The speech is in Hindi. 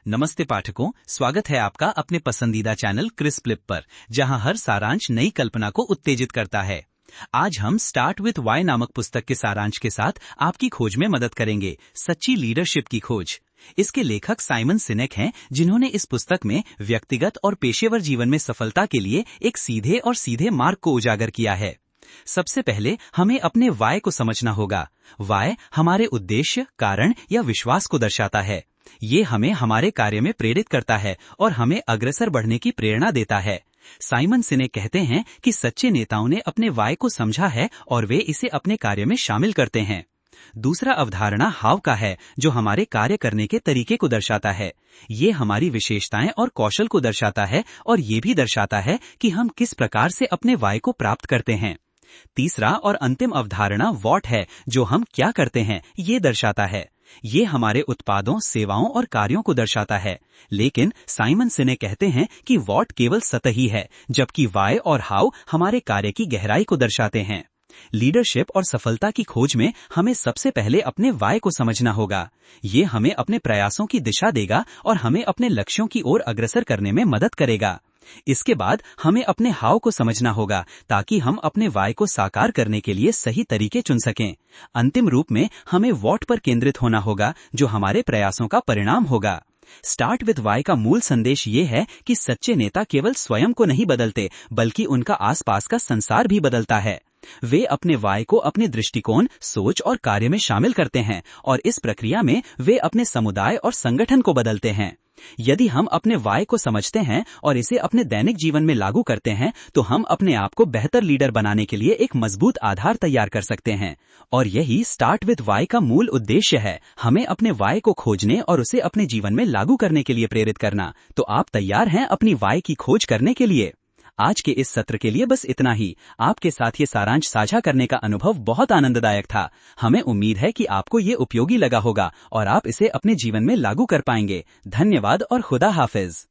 नमस्ते पाठकों, स्वागत है आपका अपने पसंदीदा चैनल क्रिस फ्लिप पर, जहां हर सारांश नई कल्पना को उत्तेजित करता है। आज हम स्टार्ट विथ वाई नामक पुस्तक के सारांश के साथ आपकी खोज में मदद करेंगे, सच्ची लीडरशिप की खोज। इसके लेखक साइमन सिनेक हैं, जिन्होंने इस पुस्तक में व्यक्तिगत और पेशेवर जीवन में सफलता के लिए एक सीधे मार्ग को उजागर किया है। सबसे पहले हमें अपने वाय को समझना होगा। वाय हमारे उद्देश्य, कारण या विश्वास को दर्शाता है। ये हमें हमारे कार्य में प्रेरित करता है और हमें अग्रसर बढ़ने की प्रेरणा देता है। साइमन सिनेक कहते हैं कि सच्चे नेताओं ने अपने वाय को समझा है और वे इसे अपने कार्य में शामिल करते हैं। दूसरा अवधारणा हाव का है, जो हमारे कार्य करने के तरीके को दर्शाता है। ये हमारी विशेषताएं और कौशल को दर्शाता है और ये भी दर्शाता है कि हम किस प्रकार से अपने वाय को प्राप्त करते हैं। तीसरा और अंतिम अवधारणा वॉट है, जो हम क्या करते हैं ये दर्शाता है। ये हमारे उत्पादों, सेवाओं और कार्यों को दर्शाता है। लेकिन साइमन सिनेक कहते हैं कि वॉट केवल सतही है, जबकि वाय और हाउ हमारे कार्य की गहराई को दर्शाते हैं। लीडरशिप और सफलता की खोज में हमें सबसे पहले अपने वाय को समझना होगा। ये हमें अपने प्रयासों की दिशा देगा और हमें अपने लक्ष्यों की ओर अग्रसर करने में मदद करेगा। इसके बाद हमें अपने हाव को समझना होगा, ताकि हम अपने वाय को साकार करने के लिए सही तरीके चुन सकें। अंतिम रूप में हमें वॉट पर केंद्रित होना होगा, जो हमारे प्रयासों का परिणाम होगा। स्टार्ट विथ वाई का मूल संदेश ये है कि सच्चे नेता केवल स्वयं को नहीं बदलते, बल्कि उनका आसपास का संसार भी बदलता है। वे अपने वाय को अपने दृष्टिकोण, सोच और कार्य में शामिल करते हैं और इस प्रक्रिया में वे अपने समुदाय और संगठन को बदलते हैं। यदि हम अपने वाय को समझते हैं और इसे अपने दैनिक जीवन में लागू करते हैं, तो हम अपने आप को बेहतर लीडर बनाने के लिए एक मजबूत आधार तैयार कर सकते हैं। और यही स्टार्ट विथ वाय का मूल उद्देश्य है, हमें अपने वाय को खोजने और उसे अपने जीवन में लागू करने के लिए प्रेरित करना। तो आप तैयार हैं अपनी वाय की खोज करने के लिए? आज के इस सत्र के लिए बस इतना ही। आपके साथ ये सारांश साझा करने का अनुभव बहुत आनंददायक था। हमें उम्मीद है कि आपको ये उपयोगी लगा होगा और आप इसे अपने जीवन में लागू कर पाएंगे। धन्यवाद और खुदा हाफिज।